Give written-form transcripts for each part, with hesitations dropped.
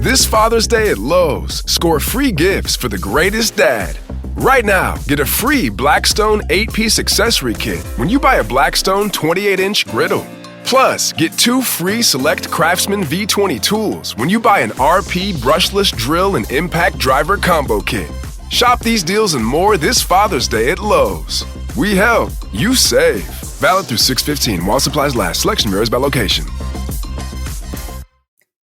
This Father's Day at Lowe's, score free gifts for the greatest dad. Right now, get a free Blackstone 8-piece accessory kit when you buy a Blackstone 28-inch griddle. Plus, get 2 free select Craftsman V20 tools when you buy an RP brushless drill and impact driver combo kit. Shop these deals and more this Father's Day at Lowe's. We help, you save. Valid through 6/15 while supplies last. Selection varies by location.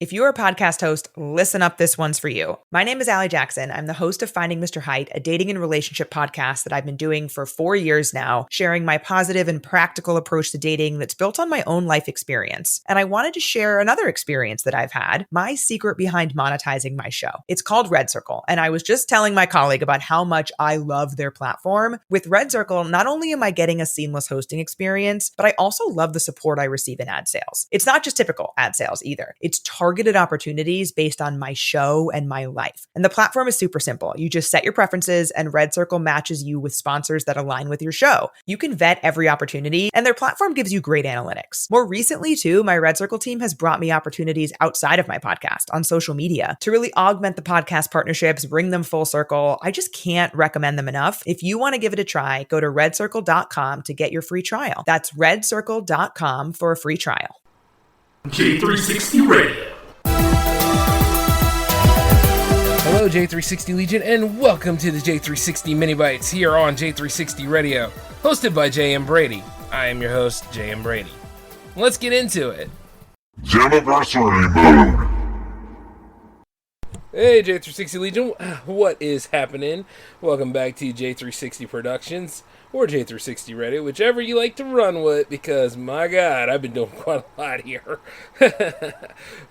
If you're a podcast host, listen up, this one's for you. My name is Allie Jackson. I'm the host of Finding Mr. Height, a dating and relationship podcast that I've been doing for 4 years now, sharing my positive and practical approach to dating that's built on my own life experience. And I wanted to share another experience that I've had, my secret behind monetizing my show. It's called Red Circle, and I was just telling my colleague about how much I love their platform. With Red Circle, not only am I getting a seamless hosting experience, but I also love the support I receive in ad sales. It's not just typical ad sales either. It's targeted opportunities based on my show and my life. And the platform is super simple. You just set your preferences and Red Circle matches you with sponsors that align with your show. You can vet every opportunity and their platform gives you great analytics. More recently too, my Red Circle team has brought me opportunities outside of my podcast on social media to really augment the podcast partnerships, bring them full circle. I just can't recommend them enough. If you want to give it a try, go to redcircle.com to get your free trial. That's redcircle.com for a free trial. J360 Radio. Hello, J360 Legion, and welcome to the J360 MiniBytes here on J360 Radio, hosted by J.M. Brady. I am your host, J.M. Brady. Let's get into it. Jammaversary mode. Hey, J360 Legion, what is happening? Welcome back to J360 Productions, or J360 Radio, whichever you like to run with, because, my God, I've been doing quite a lot here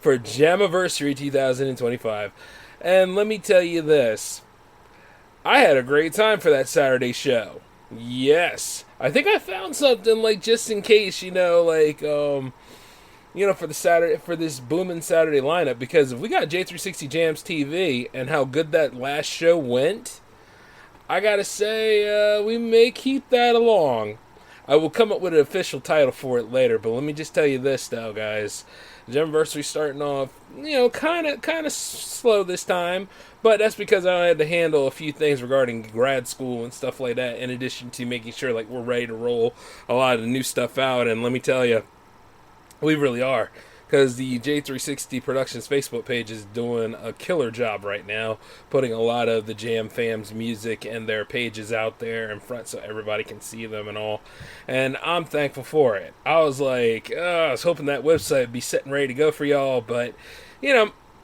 for Jammaversary 2025. And let me tell you this, I had a great time for that Saturday show. Yes. I think I found something, like, just in case, for the Saturday, for this booming Saturday lineup, because if we got J360 JamsTV and how good that last show went, I gotta say, we may keep that along. I will come up with an official title for it later, but let me just tell you this, though, guys. Jammaversary starting off, kind of slow this time, but that's because I had to handle a few things regarding grad school and stuff like that, in addition to making sure, we're ready to roll a lot of the new stuff out, and let me tell you, we really are. Because the J360 Productions Facebook page is doing a killer job right now, putting a lot of the Jam Fam's music and their pages out there in front so everybody can see them and all. And I'm thankful for it. I was like, I was hoping that website would be set and ready to go for y'all, but,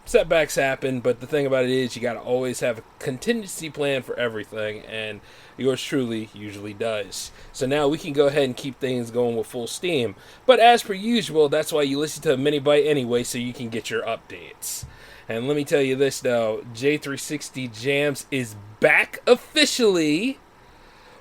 setbacks happen. But the thing about it is you got to always have a contingency plan for everything, and yours truly usually does. So now we can go ahead and keep things going with full steam. But as per usual, that's why you listen to a MiniByte anyway, so you can get your updates. And let me tell you this, though. J360 Jams is back officially.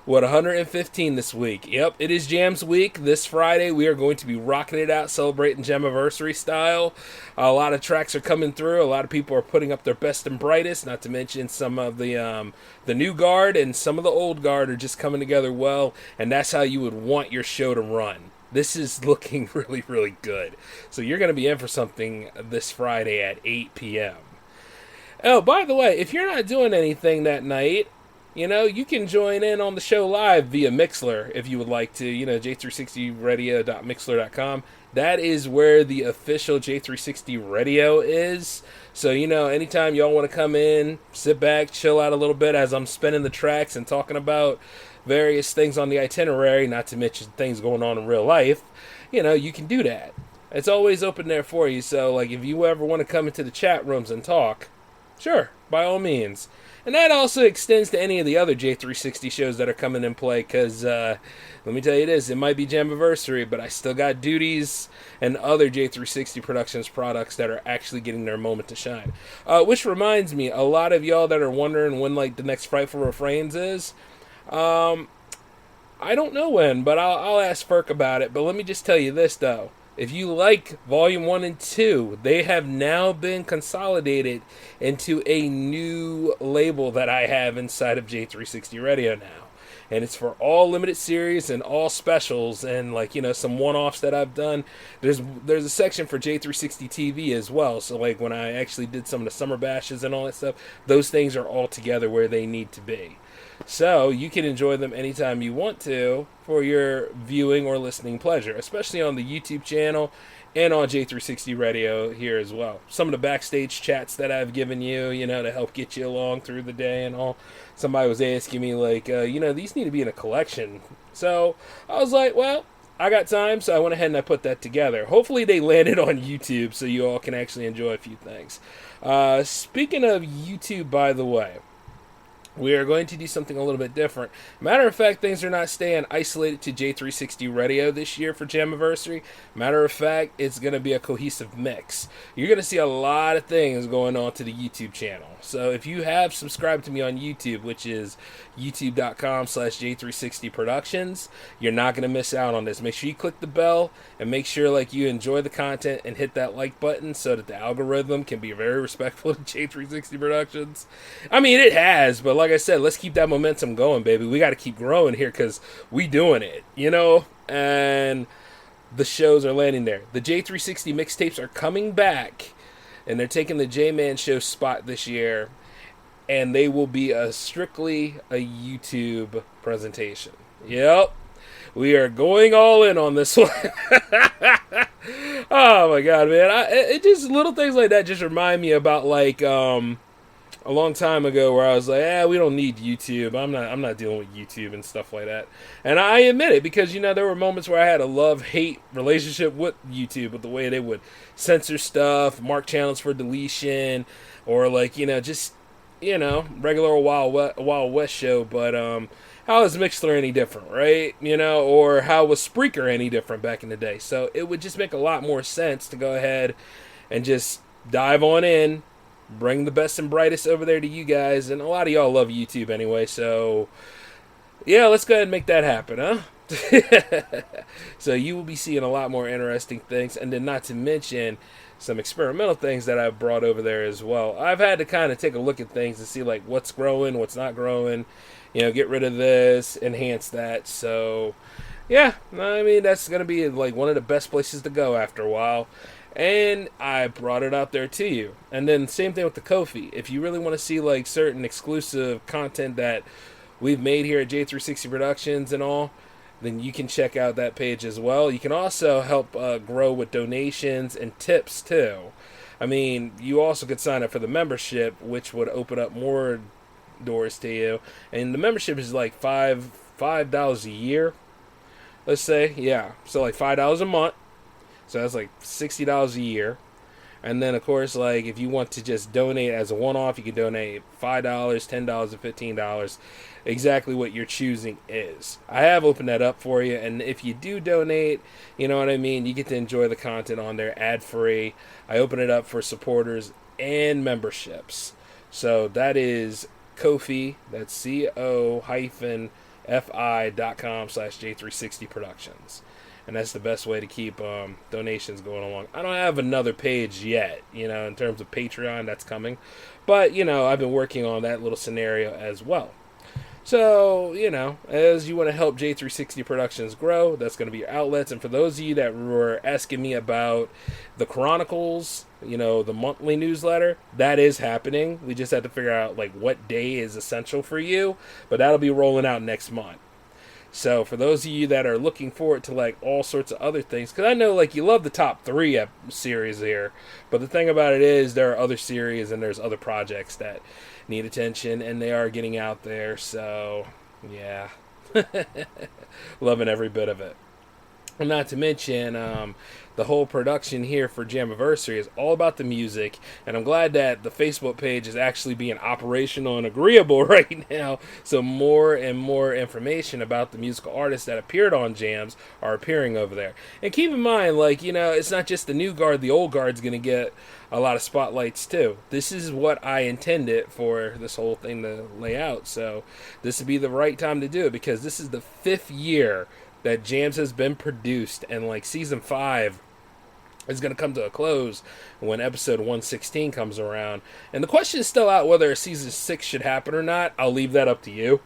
115 this week. Yep, it is Jams Week. This Friday, we are going to be rocking it out, celebrating Jammaversary style. A lot of tracks are coming through. A lot of people are putting up their best and brightest, not to mention some of the new guard and some of the old guard are just coming together well, and that's how you would want your show to run. This is looking really, really good. So you're going to be in for something this Friday at 8 p.m. Oh, by the way, if you're not doing anything that night, you can join in on the show live via Mixler if you would like to, J360radio.mixler.com. That is where the official J360 Radio is. So, anytime y'all want to come in, sit back, chill out a little bit as I'm spinning the tracks and talking about various things on the itinerary, not to mention things going on in real life, you can do that. It's always open there for you. So, if you ever want to come into the chat rooms and talk, sure, by all means. And that also extends to any of the other J360 shows that are coming in play, because let me tell you this, it might be Jammaversary, but I still got duties and other J360 Productions products that are actually getting their moment to shine. Which reminds me, a lot of y'all that are wondering when the next Frightful Refrains is, I don't know when, but I'll ask Ferk about it. But let me just tell you this, though. If you like Volume 1 and 2, they have now been consolidated into a new label that I have inside of J360 Radio now. and it's for all limited series and all specials and like, you know, some one-offs that I've done. There's a section for J360 TV as well, so like when I actually did some of the summer bashes and all that stuff, those things are all together where they need to be. So you can enjoy them anytime you want to for your viewing or listening pleasure, especially on the YouTube channel and on J360 Radio here as well. Some of the backstage chats that I've given you, you know, to help get you along through the day and all. Somebody was asking me, like, you know, these need to be in a collection. So I was like, well, I got time, so I went ahead and I put that together. Hopefully they landed on YouTube so you all can actually enjoy a few things. Speaking of YouTube, by the way, we are going to do something a little bit different. Matter of fact, things are not staying isolated to J360 Radio this year for Jammaversary. Matter of fact, it's going to be a cohesive mix. You're going to see a lot of things going on to the YouTube channel. So if you have subscribed to me on YouTube, which is youtube.com/J360 Productions, you're not going to miss out on this. Make sure you click the bell and make sure like you enjoy the content and hit that like button so that the algorithm can be very respectful to J360 Productions. I mean, it has, but like I said, let's keep that momentum going, baby. We got to keep growing here because we doing it, you know? And the shows are landing there. The J360 mixtapes are coming back, and they're taking the J-Man Show spot this year, and they will be strictly a YouTube presentation. Yep. We are going all in on this one. Oh, my God, man. It just little things like that just remind me about, like, a long time ago where I was like, we don't need YouTube. I'm not dealing with YouTube and stuff like that. And I admit it because, you know, there were moments where I had a love-hate relationship with YouTube, with the way they would censor stuff, mark channels for deletion, or like, you know, just, you know, regular Wild West show. But how is Mixler any different, right? You know, or how was Spreaker any different back in the day? So it would just make a lot more sense to go ahead and just dive on in, bring the best and brightest over there to you guys, and a lot of y'all love YouTube anyway, so yeah, let's go ahead and make that happen, huh? So you will be seeing a lot more interesting things, and then not to mention some experimental things that I've brought over there as well. I've had to kind of take a look at things and see like what's growing, what's not growing, you know, get rid of this, enhance that. So yeah, I mean, that's going to be like one of the best places to go after a while. And I brought it out there to you. And then same thing with the Ko-fi. If you really want to see like certain exclusive content that we've made here at J360 Productions and all, then you can check out that page as well. You can also help grow with donations and tips too. I mean, you also could sign up for the membership, which would open up more doors to you. And the membership is like $5 a year, let's say. Yeah, so like $5 a month. So that's like $60 a year. And then, of course, like if you want to just donate as a one-off, you can donate $5, $10, and $15. Exactly what you're choosing is. I have opened that up for you. And if you do donate, you know what I mean, you get to enjoy the content on there ad-free. I open it up for supporters and memberships. So that is Ko-fi. That's ko-fi.com/J360 Productions. And that's the best way to keep donations going along. I don't have another page yet, you know, in terms of Patreon. That's coming. But, you know, I've been working on that little scenario as well. So, you know, as you want to help J360 Productions grow, that's going to be your outlets. And for those of you that were asking me about the Chronicles, you know, the monthly newsletter, that is happening. We just have to figure out, like, what day is essential for you. But that'll be rolling out next month. So for those of you that are looking forward to like all sorts of other things, because I know like you love the top 3 series here, but the thing about it is there are other series and there's other projects that need attention and they are getting out there. So yeah, loving every bit of it. And not to mention, the whole production here for Jammaversary is all about the music, and I'm glad that the Facebook page is actually being operational and agreeable right now, so more and more information about the musical artists that appeared on Jams are appearing over there. And keep in mind, like, you know, it's not just the new guard, the old guard's going to get a lot of spotlights too. This is what I intended for this whole thing to lay out, so this would be the right time to do it, because this is the 5th year that Jams has been produced, and like season 5 is going to come to a close when episode 116 comes around. And the question is still out whether season 6 should happen or not. I'll leave that up to you.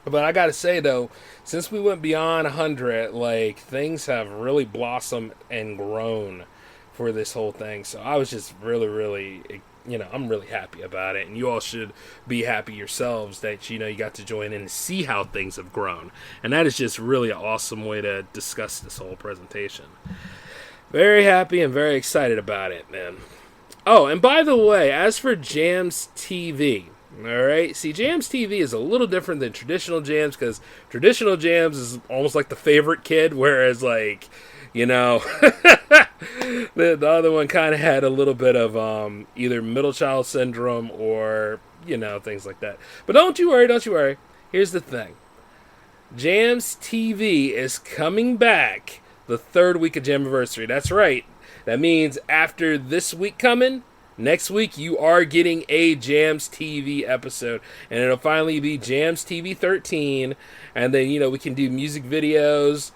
But I gotta say though, since we went beyond 100, like, things have really blossomed and grown for this whole thing. So I was just really, I'm really happy about it. And you all should be happy yourselves that, you got to join in and see how things have grown. And that is just really an awesome way to discuss this whole presentation. Very happy and very excited about it, man. Oh, and by the way, as for JamsTV, alright, see, JamsTV is a little different than traditional Jams, because traditional Jams is almost like the favorite kid, whereas, like, the other one kind of had a little bit of either middle child syndrome or, things like that. But don't you worry. Here's the thing. JamsTV is coming back the third week of Jammaversary. That's right. That means after this week coming, next week you are getting a JamsTV episode. And it'll finally be JamsTV 13. And then, we can do music videos.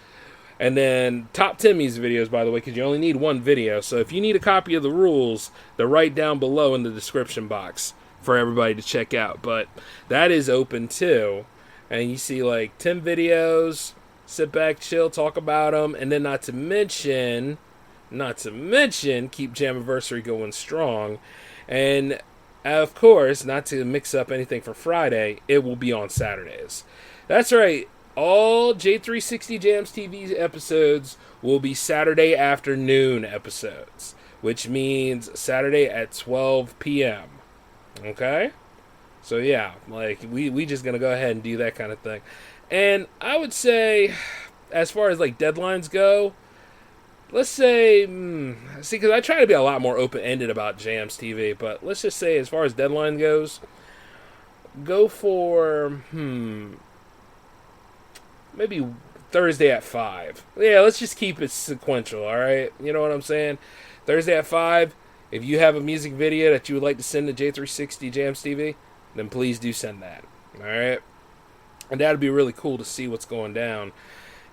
And then top 10 music videos, by the way, because you only need one video. So if you need a copy of the rules, they're right down below in the description box for everybody to check out. But that is open too. And you see like 10 videos, sit back, chill, talk about them. And then not to mention, keep Jammaversary going strong. And of course, not to mix up anything for Friday, it will be on Saturdays. That's right. All J360 JamsTV episodes will be Saturday afternoon episodes, which means Saturday at 12 p.m. Okay? So yeah, like we just gonna go ahead and do that kind of thing. And I would say, as far as like deadlines go, let's say, see, because I try to be a lot more open-ended about JamsTV, but let's just say as far as deadline goes, go for, maybe Thursday at 5. Yeah, let's just keep it sequential, alright? You know what I'm saying? Thursday at 5, if you have a music video that you would like to send to J360 JamsTV, then please do send that, alright? And that would be really cool to see what's going down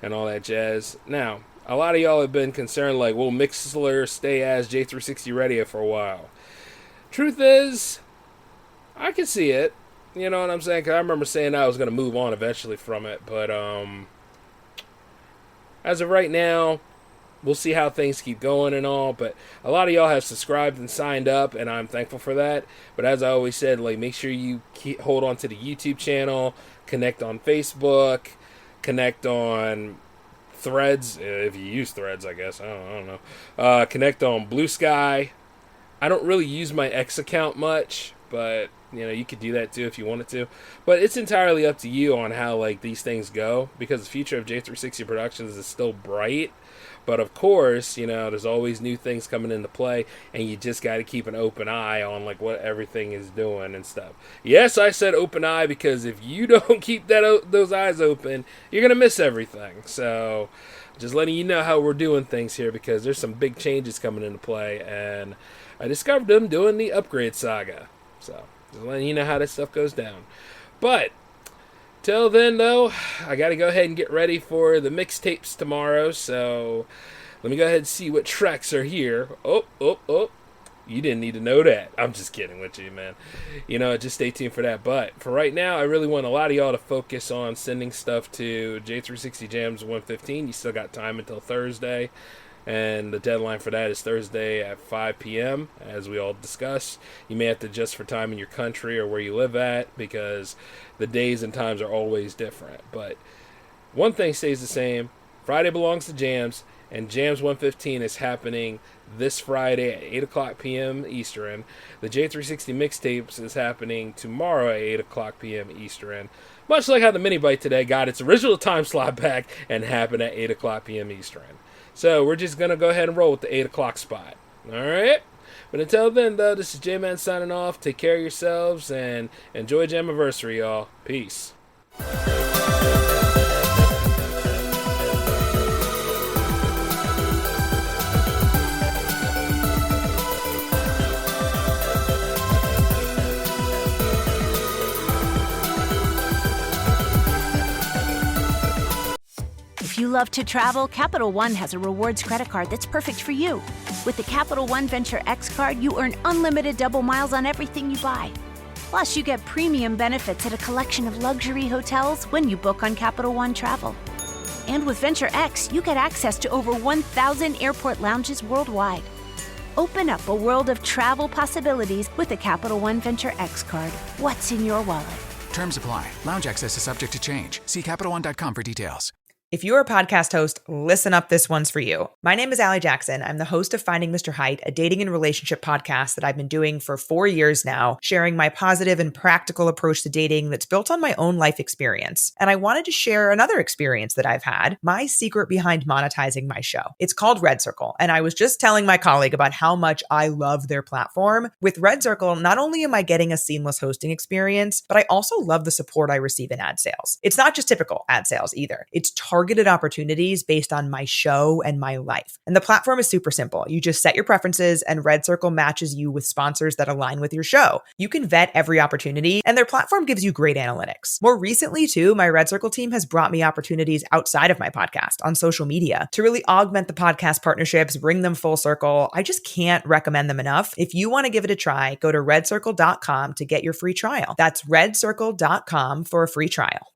and all that jazz. Now, a lot of y'all have been concerned, like, will Mixler stay as J360 Radio for a while? Truth is, I can see it. You know what I'm saying? Because I remember saying I was going to move on eventually from it. But as of right now, we'll see how things keep going and all. But a lot of y'all have subscribed and signed up, and I'm thankful for that. But as I always said, like, make sure you hold on to the YouTube channel, connect on Facebook, connect on Threads, if you use Threads, I guess. I don't know. Connect on Blue Sky. I don't really use my X account much, but you could do that too if you wanted to. But it's entirely up to you on how like these things go, because the future of J360 Productions is still bright. But of course, there's always new things coming into play, and you just got to keep an open eye on like what everything is doing and stuff. Yes, I said open eye, because if you don't keep those eyes open, you're gonna miss everything. So just letting you know how we're doing things here, because there's some big changes coming into play, and I discovered them doing the upgrade saga. So just letting you know how this stuff goes down. But till then, though, I got to go ahead and get ready for the mixtapes tomorrow. So let me go ahead and see what tracks are here. Oh. You didn't need to know that. I'm just kidding with you, man. Just stay tuned for that. But for right now, I really want a lot of y'all to focus on sending stuff to J360 Jams 115. You still got time until Thursday. And the deadline for that is Thursday at 5 p.m., as we all discussed. You may have to adjust for time in your country or where you live at, because the days and times are always different. But one thing stays the same. Friday belongs to Jams, and Jams 115 is happening this Friday at 8 o'clock p.m. Eastern. The J360 Mixtapes is happening tomorrow at 8 o'clock p.m. Eastern. Much like how the MiniByte today got its original time slot back and happened at 8 o'clock p.m. Eastern. So we're just going to go ahead and roll with the 8 o'clock spot. Alright? But until then, though, this is J-Man signing off. Take care of yourselves and enjoy Jammaversary, y'all. Peace. If you love to travel, Capital One has a rewards credit card that's perfect for you. With the Capital One Venture X card, you earn unlimited double miles on everything you buy. Plus, you get premium benefits at a collection of luxury hotels when you book on Capital One Travel. And with Venture X, you get access to over 1,000 airport lounges worldwide. Open up a world of travel possibilities with a Capital One Venture X card. What's in your wallet? Terms apply. Lounge access is subject to change. See CapitalOne.com for details. If you're a podcast host, listen up, this one's for you. My name is Allie Jackson. I'm the host of Finding Mr. Height, a dating and relationship podcast that I've been doing for 4 years now, sharing my positive and practical approach to dating that's built on my own life experience. And I wanted to share another experience that I've had, my secret behind monetizing my show. It's called Red Circle, and I was just telling my colleague about how much I love their platform. With Red Circle, not only am I getting a seamless hosting experience, but I also love the support I receive in ad sales. It's not just typical ad sales either. It's targeted opportunities based on my show and my life. And the platform is super simple. You just set your preferences and Red Circle matches you with sponsors that align with your show. You can vet every opportunity and their platform gives you great analytics. More recently too, my Red Circle team has brought me opportunities outside of my podcast on social media to really augment the podcast partnerships, bring them full circle. I just can't recommend them enough. If you want to give it a try, go to redcircle.com to get your free trial. That's redcircle.com for a free trial.